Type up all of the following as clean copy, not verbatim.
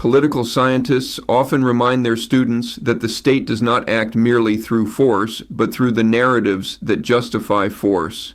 Political scientists often remind their students that the state does not act merely through force, but through the narratives that justify force.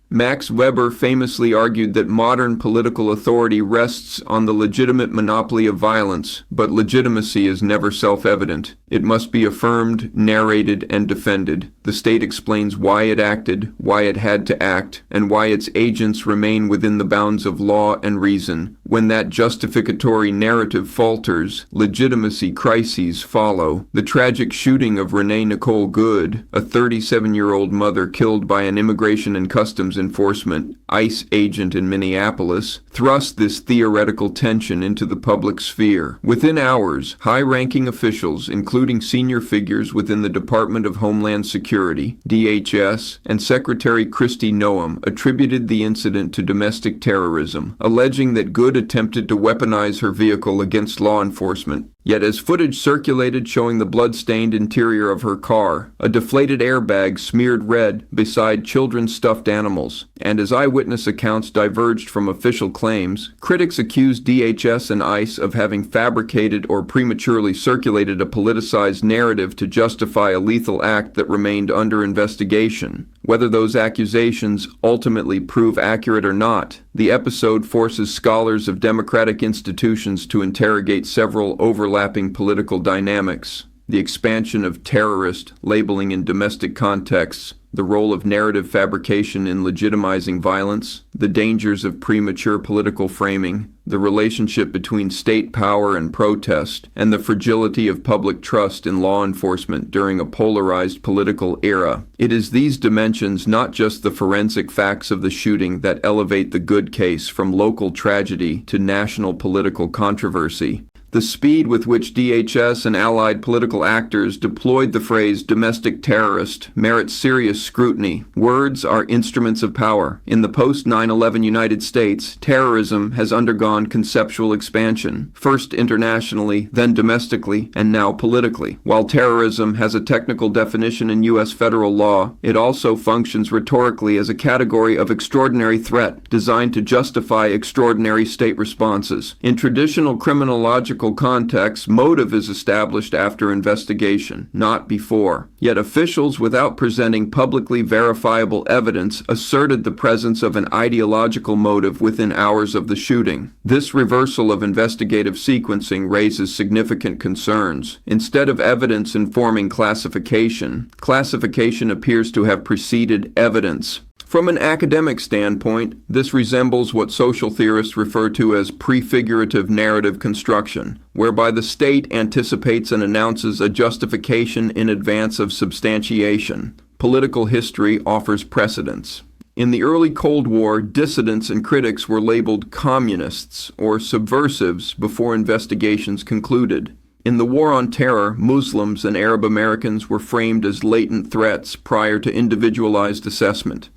Max Weber famously argued that modern political authority rests on the legitimate monopoly of violence, but legitimacy is never self-evident. It must be affirmed, narrated, and defended. The state explains why it acted, why it had to act, and why its agents remain within the bounds of law and reason. When that justificatory narrative falters, legitimacy crises follow. The tragic shooting of Renee Nicole Good, a 37-year-old mother killed by an Immigration and Customs Enforcement ICE agent in Minneapolis, thrust this theoretical tension into the public sphere. Within hours, high-ranking officials, including senior figures within the Department of Homeland Security, DHS, and Secretary Kristi Noem, attributed the incident to domestic terrorism, alleging that Good attempted to weaponize her vehicle against law enforcement. Yet as footage circulated showing the blood-stained interior of her car, a deflated airbag smeared red beside children's stuffed animals, and as eyewitness accounts diverged from official claims, critics accused DHS and ICE of having fabricated or prematurely circulated a politicized narrative to justify a lethal act that remained under investigation. Whether those accusations ultimately prove accurate or not, the episode forces scholars of democratic institutions to interrogate several overlapping political dynamics: the expansion of terrorist labeling in domestic contexts, the role of narrative fabrication in legitimizing violence, the dangers of premature political framing, the relationship between state power and protest, and the fragility of public trust in law enforcement during a polarized political era. It is these dimensions, not just the forensic facts of the shooting, that elevate the Good case from local tragedy to national political controversy. The speed with which DHS and allied political actors deployed the phrase domestic terrorist merits serious scrutiny. Words are instruments of power. In the post-9/11 United States, terrorism has undergone conceptual expansion, first internationally, then domestically, and now politically. While terrorism has a technical definition in U.S. federal law, it also functions rhetorically as a category of extraordinary threat designed to justify extraordinary state responses. In traditional criminological context, motive is established after investigation, not before. Yet officials, without presenting publicly verifiable evidence, asserted the presence of an ideological motive within hours of the shooting. This reversal of investigative sequencing raises significant concerns. Instead of evidence informing classification, classification appears to have preceded evidence. From an academic standpoint, this resembles what social theorists refer to as prefigurative narrative construction, whereby the state anticipates and announces a justification in advance of substantiation. Political history offers precedents. In the early Cold War, dissidents and critics were labeled communists or subversives before investigations concluded. In the War on Terror, Muslims and Arab Americans were framed as latent threats prior to individualized assessment.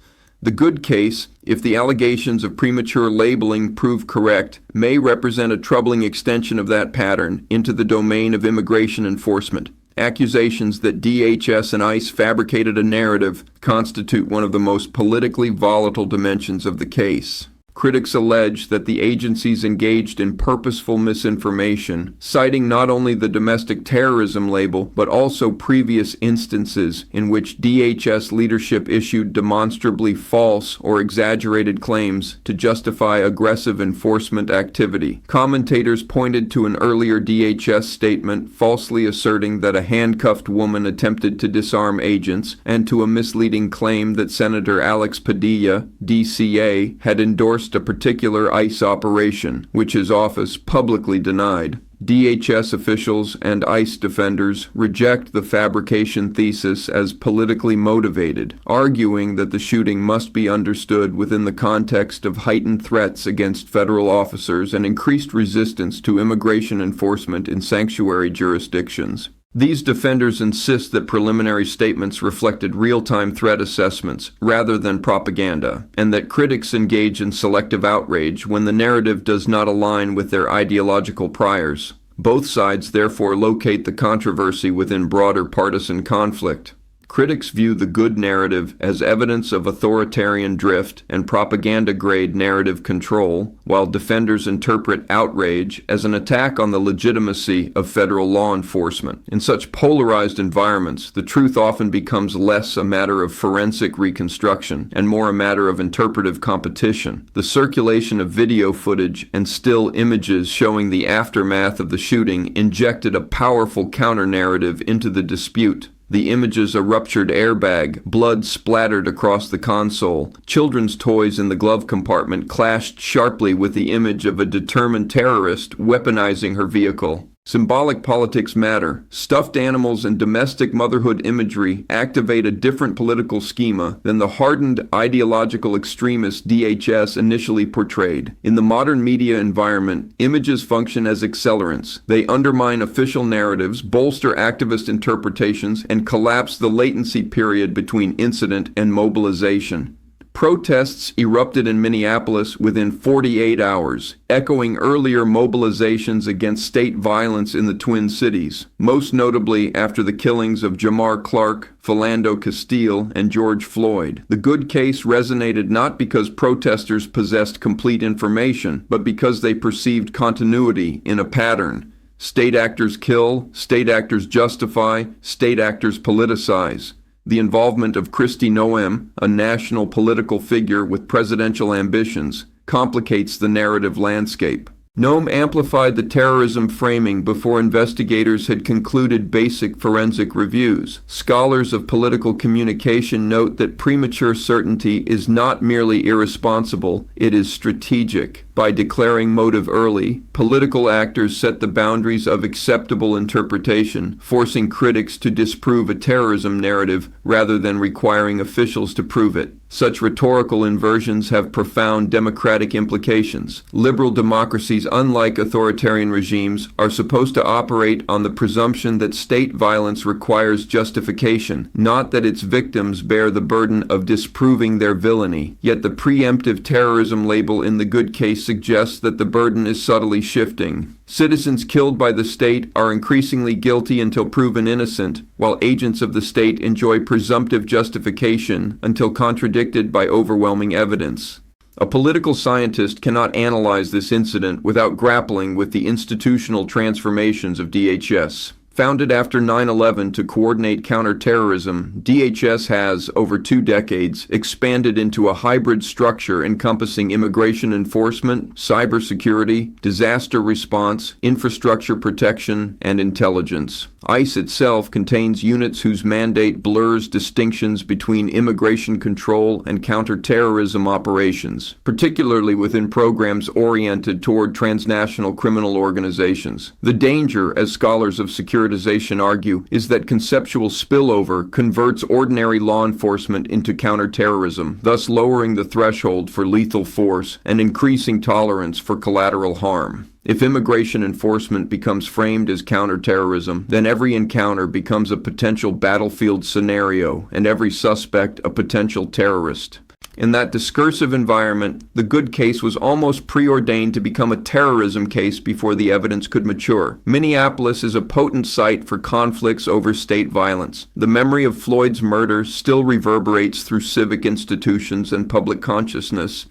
The Good case, if the allegations of premature labeling prove correct, may represent a troubling extension of that pattern into the domain of immigration enforcement. Accusations that DHS and ICE fabricated a narrative constitute one of the most politically volatile dimensions of the case. Critics allege that the agencies engaged in purposeful misinformation, citing not only the domestic terrorism label, but also previous instances in which DHS leadership issued demonstrably false or exaggerated claims to justify aggressive enforcement activity. Commentators pointed to an earlier DHS statement falsely asserting that a handcuffed woman attempted to disarm agents, and to a misleading claim that Senator Alex Padilla, DCA, had endorsed a particular ICE operation, which his office publicly denied. DHS officials and ICE defenders reject the fabrication thesis as politically motivated, arguing that the shooting must be understood within the context of heightened threats against federal officers and increased resistance to immigration enforcement in sanctuary jurisdictions. These defenders insist that preliminary statements reflected real-time threat assessments rather than propaganda, and that critics engage in selective outrage when the narrative does not align with their ideological priors. Both sides therefore locate the controversy within broader partisan conflict. Critics view the good narrative as evidence of authoritarian drift and propaganda-grade narrative control, while defenders interpret outrage as an attack on the legitimacy of federal law enforcement. In such polarized environments, the truth often becomes less a matter of forensic reconstruction and more a matter of interpretive competition. The circulation of video footage and still images showing the aftermath of the shooting injected a powerful counter-narrative into the dispute. The images a ruptured airbag, blood splattered across the console, children's toys in the glove compartment clashed sharply with the image of a determined terrorist weaponizing her vehicle. Symbolic politics matter. Stuffed animals and domestic motherhood imagery activate a different political schema than the hardened ideological extremist DHS initially portrayed. In the modern media environment, images function as accelerants. They undermine official narratives, bolster activist interpretations, and collapse the latency period between incident and mobilization. Protests erupted in Minneapolis within 48 hours, echoing earlier mobilizations against state violence in the Twin Cities, most notably after the killings of Jamar Clark, Philando Castile, and George Floyd. The good case resonated not because protesters possessed complete information, but because they perceived continuity in a pattern. State actors kill, state actors justify, state actors politicize. The involvement of Kristi Noem, a national political figure with presidential ambitions, complicates the narrative landscape. Noem amplified the terrorism framing before investigators had concluded basic forensic reviews. Scholars of political communication note that premature certainty is not merely irresponsible, it is strategic. By declaring motive early, political actors set the boundaries of acceptable interpretation, forcing critics to disprove a terrorism narrative rather than requiring officials to prove it. Such rhetorical inversions have profound democratic implications. Liberal democracies, unlike authoritarian regimes, are supposed to operate on the presumption that state violence requires justification, not that its victims bear the burden of disproving their villainy. Yet the preemptive terrorism label in the good case suggests that the burden is subtly shifting. Citizens killed by the state are increasingly guilty until proven innocent, while agents of the state enjoy presumptive justification until contradicted by overwhelming evidence. A political scientist cannot analyze this incident without grappling with the institutional transformations of DHS. Founded after 9/11 to coordinate counterterrorism, DHS has, over 2 decades, expanded into a hybrid structure encompassing immigration enforcement, cybersecurity, disaster response, infrastructure protection, and intelligence. ICE itself contains units whose mandate blurs distinctions between immigration control and counterterrorism operations, particularly within programs oriented toward transnational criminal organizations. The danger, as scholars of securitization argue, is that conceptual spillover converts ordinary law enforcement into counterterrorism, thus lowering the threshold for lethal force and increasing tolerance for collateral harm. If immigration enforcement becomes framed as counterterrorism, then every encounter becomes a potential battlefield scenario and every suspect a potential terrorist. In that discursive environment, the good case was almost preordained to become a terrorism case before the evidence could mature. Minneapolis is a potent site for conflicts over state violence. The memory of Floyd's murder still reverberates through civic institutions and public consciousness.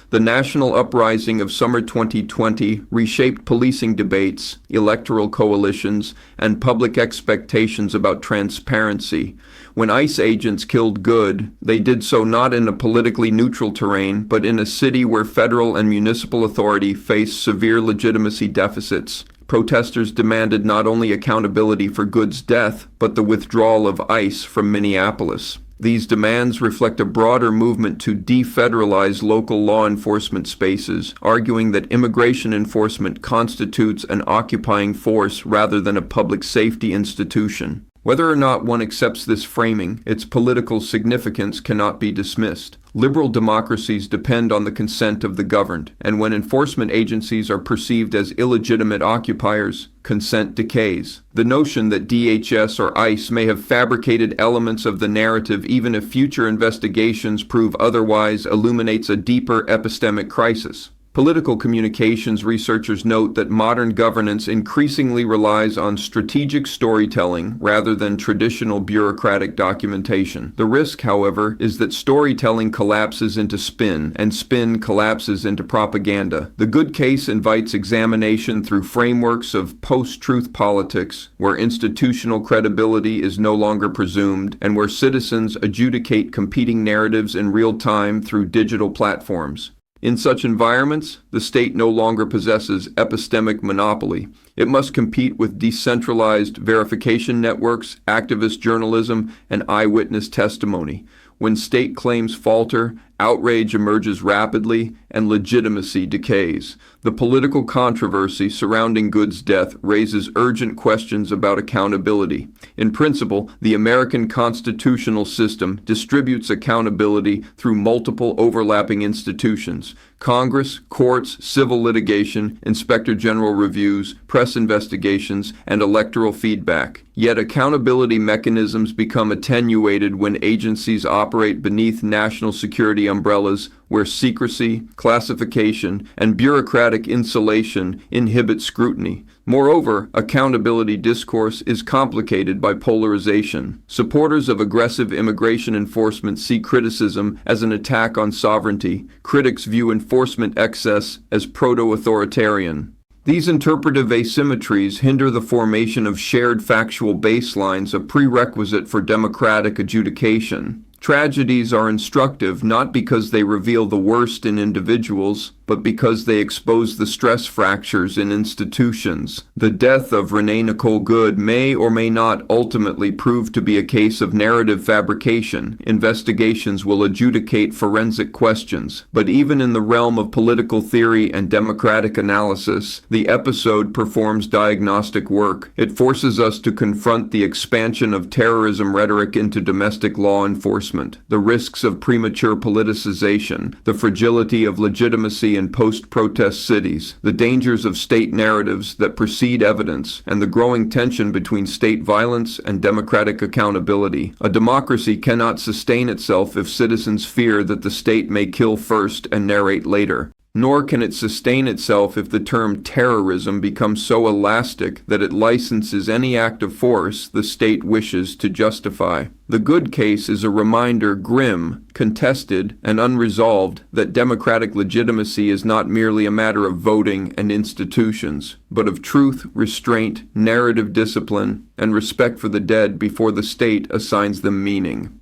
The national uprising of summer 2020 reshaped policing debates, electoral coalitions, and public expectations about transparency. When ICE agents killed good, they did so not in a politically neutral terrain, but in a city where federal and municipal authority faced severe legitimacy deficits. Protesters demanded not only accountability for Good's death, but the withdrawal of ICE from Minneapolis. These demands reflect a broader movement to defederalize local law enforcement spaces, arguing that immigration enforcement constitutes an occupying force rather than a public safety institution. Whether or not one accepts this framing, its political significance cannot be dismissed. Liberal democracies depend on the consent of the governed, and when enforcement agencies are perceived as illegitimate occupiers, consent decays. The notion that DHS or ICE may have fabricated elements of the narrative even if future investigations prove otherwise illuminates a deeper epistemic crisis. Political communications researchers note that modern governance increasingly relies on strategic storytelling rather than traditional bureaucratic documentation. The risk, however, is that storytelling collapses into spin, and spin collapses into propaganda. The good case invites examination through frameworks of post-truth politics, where institutional credibility is no longer presumed, and where citizens adjudicate competing narratives in real time through digital platforms. In such environments, the state no longer possesses epistemic monopoly. It must compete with decentralized verification networks, activist journalism, and eyewitness testimony. When state claims falter, outrage emerges rapidly, and legitimacy decays. The political controversy surrounding Good's death raises urgent questions about accountability. In principle, the American constitutional system distributes accountability through multiple overlapping institutions: Congress, courts, civil litigation, inspector general reviews, press investigations, and electoral feedback. Yet accountability mechanisms become attenuated when agencies operate beneath national security umbrellas where secrecy, classification, and bureaucratic insulation inhibit scrutiny. Moreover, accountability discourse is complicated by polarization. Supporters of aggressive immigration enforcement see criticism as an attack on sovereignty. Critics view enforcement excess as proto-authoritarian. These interpretive asymmetries hinder the formation of shared factual baselines, a prerequisite for democratic adjudication. Tragedies are instructive not because they reveal the worst in individuals, but because they expose the stress fractures in institutions. The death of Renee Nicole Good may or may not ultimately prove to be a case of narrative fabrication. Investigations will adjudicate forensic questions. But even in the realm of political theory and democratic analysis, the episode performs diagnostic work. It forces us to confront the expansion of terrorism rhetoric into domestic law enforcement, the risks of premature politicization, the fragility of legitimacy in post-protest cities, the dangers of state narratives that precede evidence, and the growing tension between state violence and democratic accountability. A democracy cannot sustain itself if citizens fear that the state may kill first and narrate later. Nor can it sustain itself if the term terrorism becomes so elastic that it licenses any act of force the state wishes to justify. The Good case is a reminder, grim, contested, and unresolved, that democratic legitimacy is not merely a matter of voting and institutions, but of truth, restraint, narrative discipline, and respect for the dead before the state assigns them meaning.